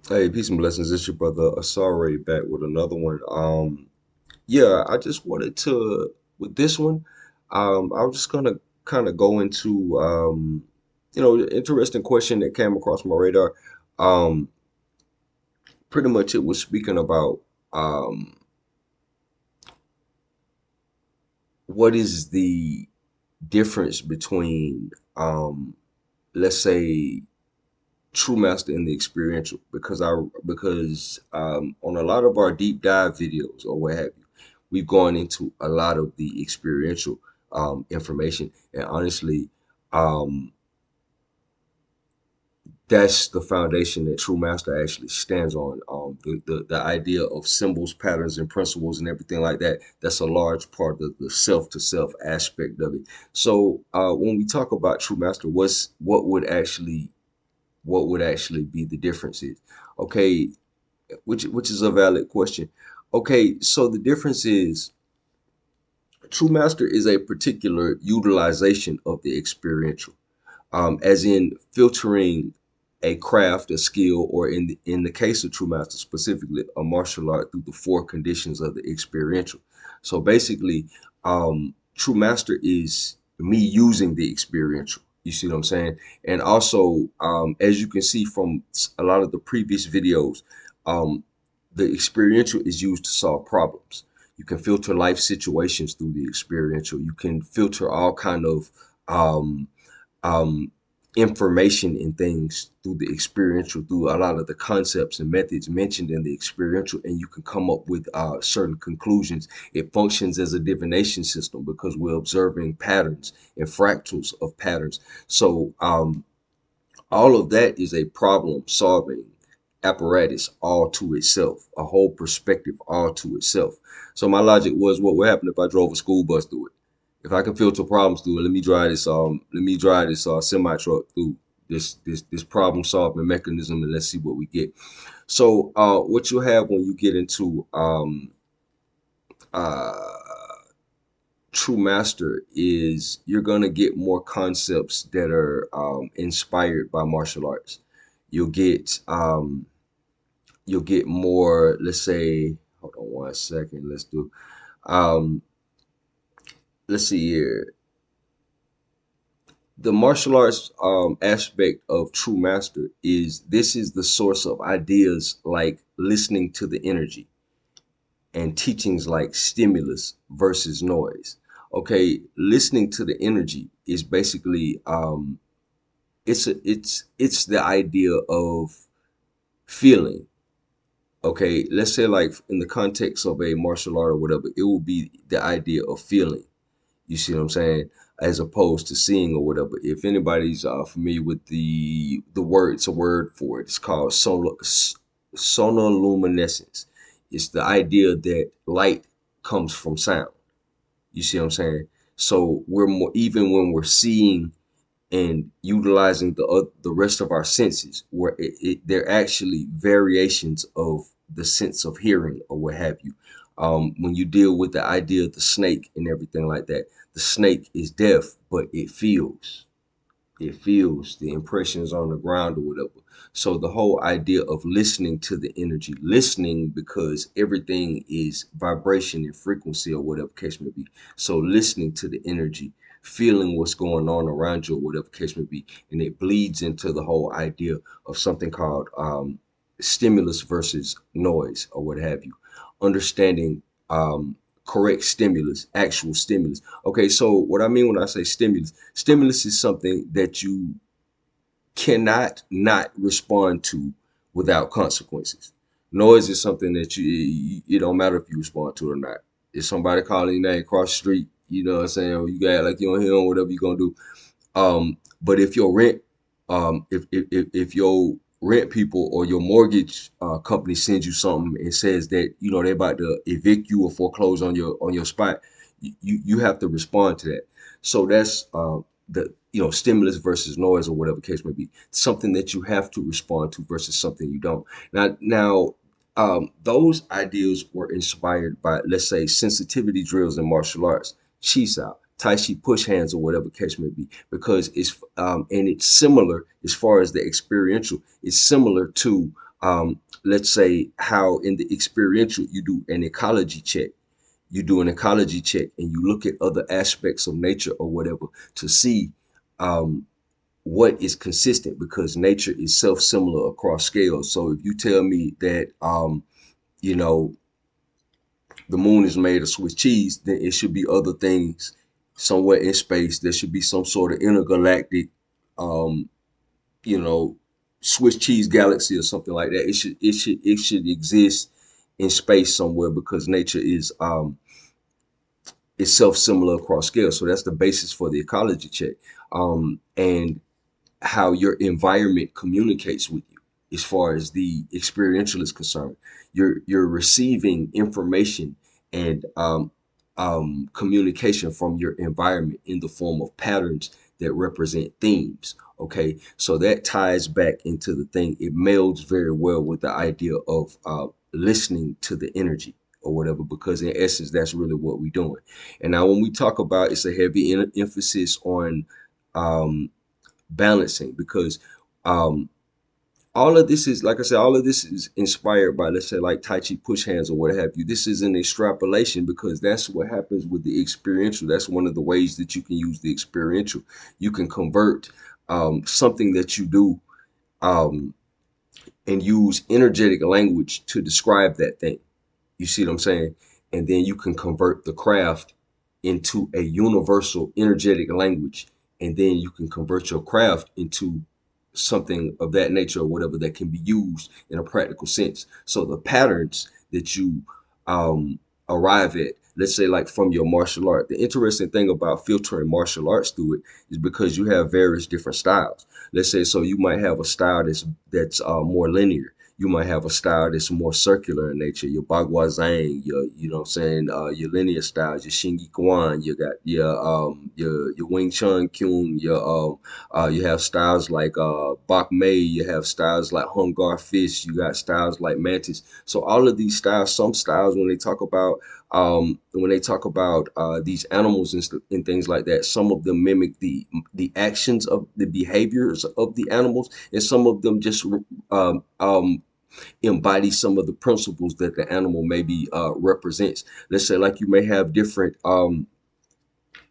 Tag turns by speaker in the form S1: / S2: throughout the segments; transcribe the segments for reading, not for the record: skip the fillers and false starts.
S1: Hey, peace and blessings. It's your brother Asare back with another one. Yeah, I just wanted to with this one. I was just gonna kind of go into interesting question that came across my radar. Um, Pretty much it was speaking about um what is the difference between let's say true master and the experiential because on a lot of our deep dive videos or what have you, we've gone into a lot of the experiential information, and honestly, um, that's the foundation that true master actually stands on. The idea of symbols, patterns, and principles and everything like that, that's a large part of the self to self aspect of it. So when we talk about true master, what would actually be the differences? Okay, which is a valid question. Okay, so the difference is true master is a particular utilization of the experiential, as in filtering a craft, a skill, or in the case of true master specifically, a martial art through the four conditions of the experiential. So basically, true master is me using the experiential. You see what I'm saying? And also, as you can see from a lot of the previous videos, um, the experiential is used to solve problems. You can filter life situations through the experiential. You can filter all kind of um, um, information and things through the experiential, through a lot of the concepts and methods mentioned in the experiential, and you can come up with certain conclusions. It functions as a divination system because we're observing patterns and fractals of patterns. So all of that is a problem solving apparatus all to itself, a whole perspective all to itself. So my logic was, what would happen if I drove a school bus through it? If I can filter problems through it, let me drive this semi truck through this problem solving mechanism, and let's see what we get. So what you have when you get into uh true master is you're gonna get more concepts that are inspired by martial arts. You'll get um, you'll get more. Let's say, hold on one second. Um, let's see here. The martial arts aspect of true master is this is the source of ideas like listening to the energy and teachings like stimulus versus noise. Okay, listening to the energy is basically it's the idea of feeling. Okay, let's say like in the context of a martial art or whatever, it will be the idea of feeling. You see what I'm saying? As opposed to seeing or whatever. If anybody's familiar with the word, it's a word for it. It's called sonoluminescence. It's the idea that light comes from sound. You see what I'm saying? So we're more even when we're seeing and utilizing the rest of our senses, where they're actually variations of the sense of hearing or what have you. When you deal with the idea of the snake and everything like that, the snake is deaf, but it feels the impressions on the ground or whatever. So the whole idea of listening to the energy, listening because everything is vibration and frequency or whatever case may be. So listening to the energy, feeling what's going on around you or whatever case may be. And it bleeds into the whole idea of something called stimulus versus noise or what have you. Understanding correct stimulus, actual stimulus. Okay, so what I mean when I say stimulus is something that you cannot not respond to without consequences. Noise is something that it don't matter if you respond to it or not. If somebody calling your name across the street, you know what I'm saying, or you got like you don't hear whatever you're gonna do. But if your rent, if your rent people or your mortgage company sends you something and says that they're about to evict you or foreclose on your spot, you have to respond to that. So that's the stimulus versus noise or whatever case may be. Something that you have to respond to versus something you don't. Those ideas were inspired by, let's say, sensitivity drills in martial arts, chi sao, tai chi push hands, or whatever case may be, because it's similar as far as the experiential. It's similar to let's say how in the experiential you do an ecology check. You do an ecology check and you look at other aspects of nature or whatever to see um, what is consistent, because nature is self-similar across scales. So if you tell me that you know the moon is made of Swiss cheese, then it should be other things somewhere in space. There should be some sort of intergalactic, um, you know, Swiss cheese galaxy or something like that. It should exist in space somewhere, because nature is self-similar across scales. So that's the basis for the ecology check. And how your environment communicates with you as far as the experiential is concerned. You're receiving information and communication from your environment in the form of patterns that represent themes. Okay, so that ties back into the thing. It melds very well with the idea of listening to the energy or whatever, because in essence, that's really what we're doing. And now, when we talk about, it's a heavy emphasis on um, balancing, because um all of this is, like I said, all of this is inspired by, let's say, like Tai Chi push hands or what have you. This is an extrapolation, because that's what happens with the experiential. That's one of the ways that you can use the experiential. You can convert something that you do um and use energetic language to describe that thing. You see what I'm saying? And then you can convert the craft into a universal energetic language. And then you can convert your craft into something of that nature or whatever that can be used in a practical sense. So the patterns that you arrive at, let's say like from your martial art, the interesting thing about filtering martial arts through it is because you have various different styles. Let's say, so you might have a style that's more linear. You might have a style that's more circular in nature. Your Bagua Zhang, your, you know what I'm saying, your linear styles, your Shingi Guan, you got your Wing Chun Kyun, you have styles like Bak Mei, you have styles like Hung Gar Fish, you got styles like Mantis. So all of these styles, some styles when they talk about these animals and things like that, some of them mimic the actions of the behaviors of the animals, and some of them just um, um, embody some of the principles that the animal maybe represents. Let's say like you may have different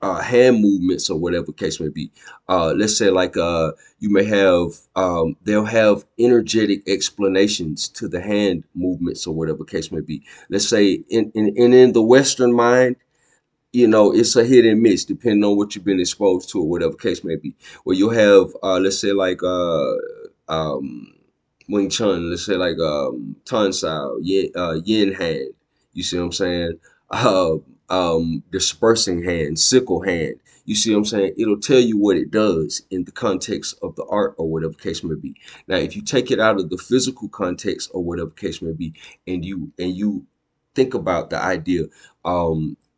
S1: hand movements or whatever case may be. Let's say like you may have they'll have energetic explanations to the hand movements or whatever case may be. Let's say in the Western mind, it's a hit and miss depending on what you've been exposed to or whatever case may be. Where you'll have, let's say, like um, Wing Chun, let's say, like Tan Sao, Yin Hand. You see what I'm saying? Uh, Dispersing hand, sickle hand. You see what I'm saying? It'll tell you what it does in the context of the art or whatever case may be. Now, if you take it out of the physical context or whatever case may be, and you think about the idea,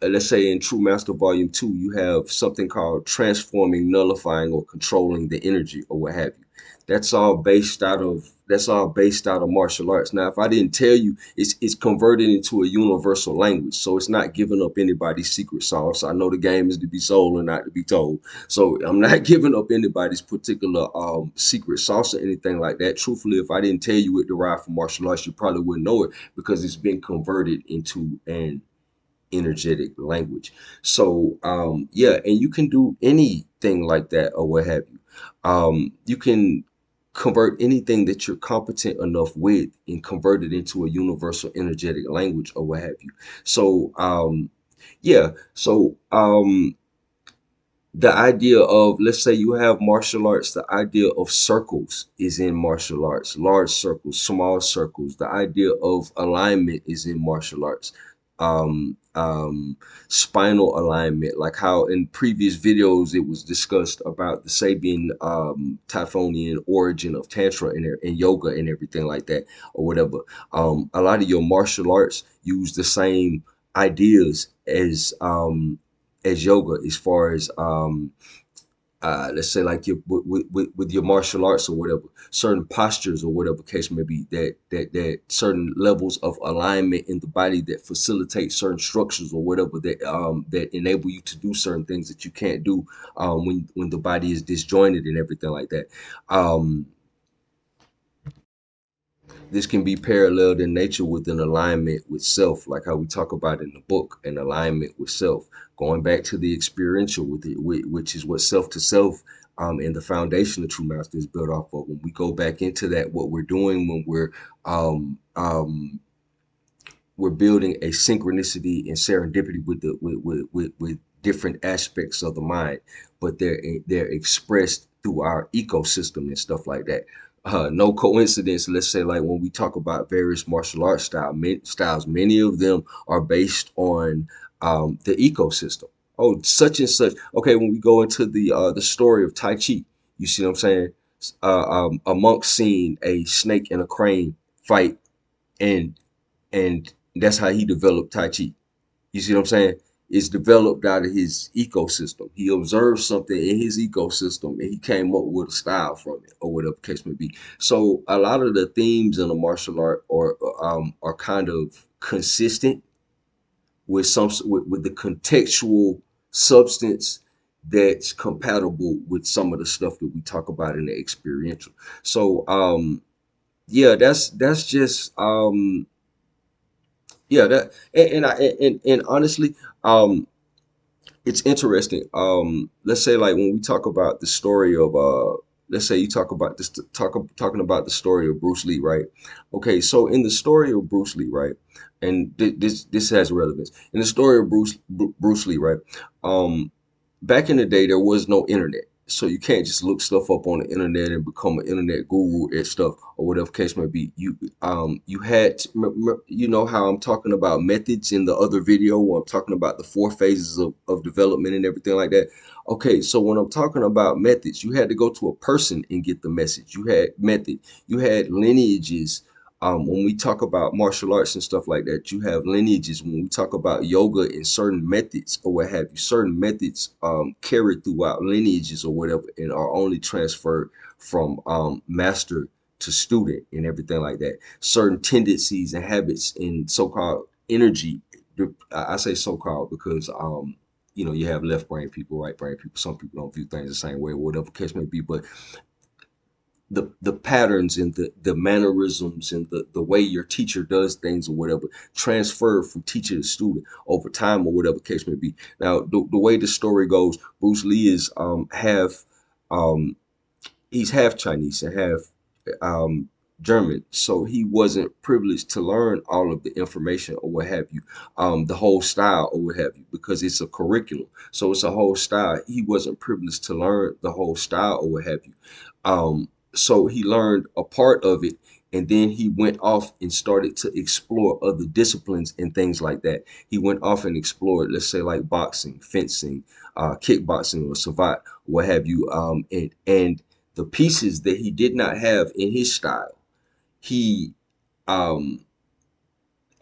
S1: let's say in True Master Volume 2, you have something called transforming, nullifying, or controlling the energy or what have you. That's all based out of martial arts. Now, if I didn't tell you, it's converted into a universal language. So it's not giving up anybody's secret sauce. I know the game is to be sold and not to be told. So I'm not giving up anybody's particular secret sauce or anything like that. Truthfully, if I didn't tell you it derived from martial arts, you probably wouldn't know it, because it's been converted into an energetic language. So yeah, and you can do anything like that or what have you. You can convert anything that you're competent enough with and convert it into a universal energetic language or what have you. So yeah, so the idea of, let's say you have martial arts, the idea of circles is in martial arts, large circles, small circles. The idea of alignment is in martial arts. um Spinal alignment, like how in previous videos it was discussed about the Sabian Typhonian origin of tantra and yoga and everything like that or whatever. A lot of your martial arts use the same ideas as yoga, as far as let's say like your with your martial arts or whatever, certain postures or whatever case may be, that certain levels of alignment in the body that facilitate certain structures or whatever, that enable you to do certain things that you can't do when the body is disjointed and everything like that. um This can be paralleled in nature with an alignment with self, like how we talk about in the book, an alignment with self. Going back to the experiential with it, which is what self to self, and the foundation of true master is built off of. When we go back into that, what we're doing when um, um, we're building a synchronicity and serendipity with the with different aspects of the mind, but they're expressed through our ecosystem and stuff like that. No coincidence. Let's say like when we talk about various martial arts styles, many of them are based on the ecosystem. Oh, such and such. Okay, when we go into the story of Tai Chi, you see what I'm saying? A monk seen a snake and a crane fight, and that's how he developed Tai Chi. You see what I'm saying? It's developed out of his ecosystem. He observed something in his ecosystem and he came up with a style from it, or whatever the case may be. So a lot of the themes in a martial art are kind of consistent with with the contextual substance that's compatible with some of the stuff that we talk about in the experiential. So yeah, that's just yeah, that and honestly, um, it's interesting. Let's say like when we talk about the story of let's say you talk about this talking about the story of Bruce Lee, right? Okay, so in the story of Bruce Lee, right, and this has relevance in the story of Bruce Lee, right? Um, Back in the day there was no internet, so you can't just look stuff up on the internet and become an internet guru at stuff or whatever case may be. You had you know how I'm talking about methods in the other video where I'm talking about the four phases of development and everything like that. Okay, so when I'm talking about methods, you had to go to a person and get the message. You had method, you had lineages. When we talk about martial arts and stuff like that, you have lineages. When we talk about yoga and certain methods or what have you, certain methods carried throughout lineages or whatever and are only transferred from master to student and everything like that. Certain tendencies and habits and so-called energy. I say so-called because you know, you have left brain people, right brain people. Some people don't view things the same way, whatever the case may be. But the patterns and the mannerisms and the way your teacher does things or whatever transfer from teacher to student over time or whatever case may be. Now the way the story goes, Bruce Lee is half um he's half Chinese and half um, German, so he wasn't privileged to learn all of the information or what have you, the whole style or what have you, because it's a curriculum. So it's a whole style. He wasn't privileged to learn the whole style or what have you. So he learned a part of it, and then he went off and started to explore other disciplines and things like that. He went off and explored, let's say, like boxing, fencing, kickboxing, or savate, what have you, and the pieces that he did not have in his style, he um,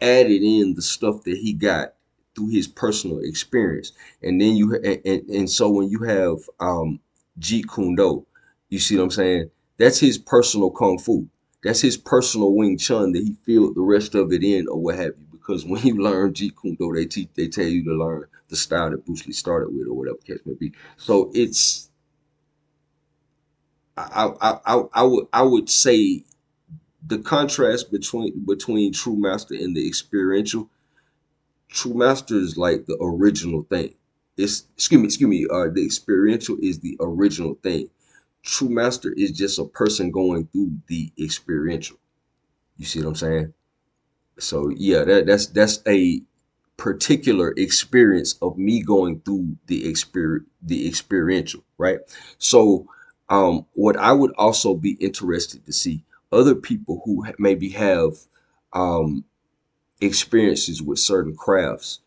S1: added in the stuff that he got through his personal experience. And then and so when you have Jeet Kune Do, you see what I'm saying? That's his personal kung fu. That's his personal Wing Chun that he filled the rest of it in or what have you. Because when you learn Jeet Kune Do, they tell you to learn the style that Bruce Lee started with or whatever the case may be. So it's I would say the contrast between True Master and the experiential. True Master is like the original thing. It's excuse me. The experiential is the original thing. True Master is just a person going through the experiential. You see what I'm saying? So yeah, that's a particular experience of me going through the experiential, right? So what I would also be interested to see other people who maybe have um experiences with certain crafts.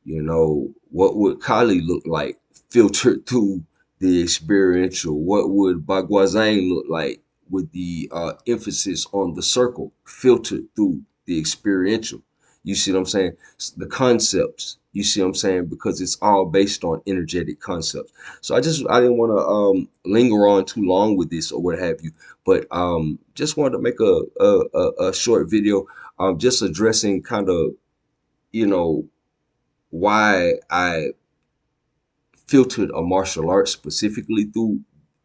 S1: You know, what would Kali look like filtered through the experiential? What would Baguazang look like with the emphasis on the circle filtered through the experiential? You see what I'm saying? The concepts. You see what I'm saying? Because it's all based on energetic concepts. So I didn't want to linger on too long with this or what have you, but just wanted to make a short video just addressing kind of, you know, why I filtered a martial art specifically through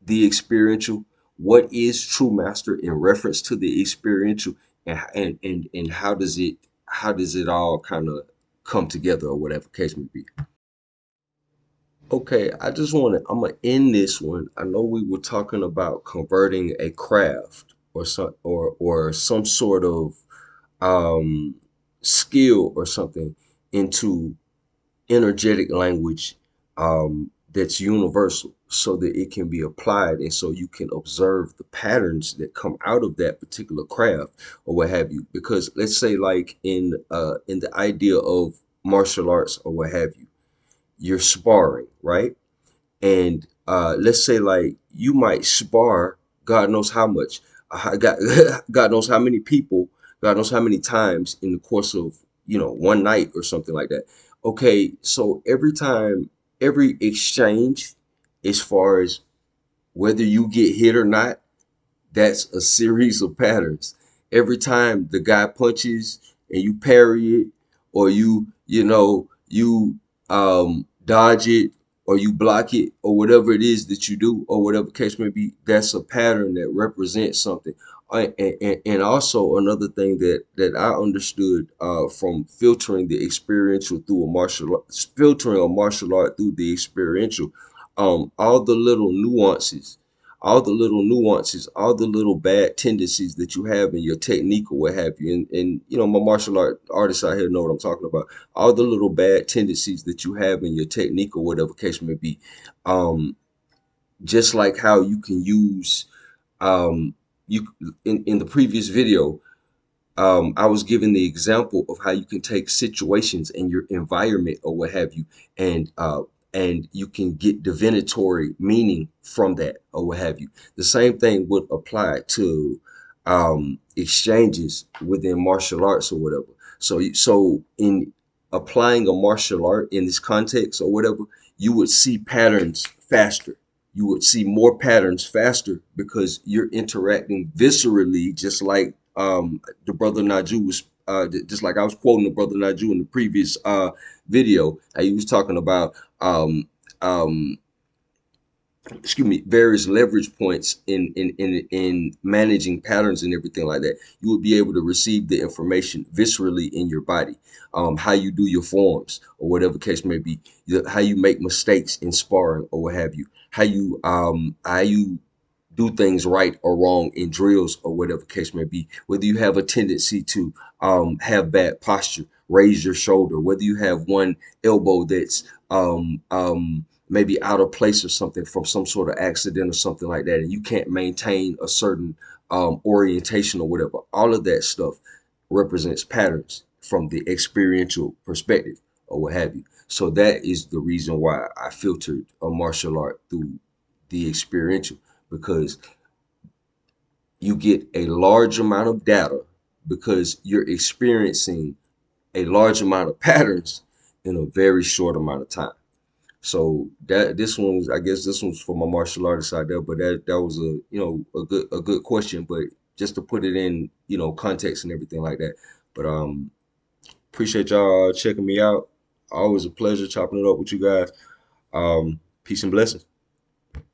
S1: the experiential, what is true master in reference to the experiential, and how does it all kind of come together, or whatever case may be. Okay, I'm gonna end this one. I know we were talking about converting a craft or some sort of um skill or something into energetic language that's universal, so that it can be applied, and so you can observe the patterns that come out of that particular craft or what have you. Because let's say, like, in the idea of martial arts or what have you, you're sparring, right? And let's say, like, you might spar God knows how much, God, God knows how many people, God knows how many times in the course of, one night or something like that. Okay, so every time, every exchange, as far as whether you get hit or not, that's a series of patterns. Every time the guy punches and you parry it, or you dodge it, or you block it, or whatever it is that you do, or whatever case may be, that's a pattern that represents something. And also another thing that I understood from filtering the experiential through a martial art, filtering a martial art through the experiential, all the little nuances, all the little bad tendencies that you have in your technique or what have you. And my martial artists out here know what I'm talking about. All the little bad tendencies that you have in your technique or whatever case may be. Um, just like how you can use you in the previous video, I was given the example of how you can take situations in your environment or what have you, and you can get divinatory meaning from that or what have you. The same thing would apply to exchanges within martial arts or whatever. So in applying a martial art in this context or whatever, you would see patterns faster. You would see more patterns faster because you're interacting viscerally, just like the brother Naju was just like I was quoting the brother Naju in the previous video. He was talking about um, excuse me, various leverage points in managing patterns and everything like that. You will be able to receive the information viscerally in your body. How you do your forms or whatever case may be, how you make mistakes in sparring or what have you, how you do things right or wrong in drills or whatever case may be, whether you have a tendency to have bad posture, raise your shoulder, whether you have one elbow that's maybe out of place or something from some sort of accident or something like that, and you can't maintain a certain orientation or whatever. All of that stuff represents patterns from the experiential perspective or what have you. So that is the reason why I filtered a martial art through the experiential, because you get a large amount of data because you're experiencing a large amount of patterns in a very short amount of time. So that this one's, I guess this one's for my martial artists out there, but that was a good question, but just to put it in, context and everything like that. But appreciate y'all checking me out. Always a pleasure chopping it up with you guys. Peace and blessings.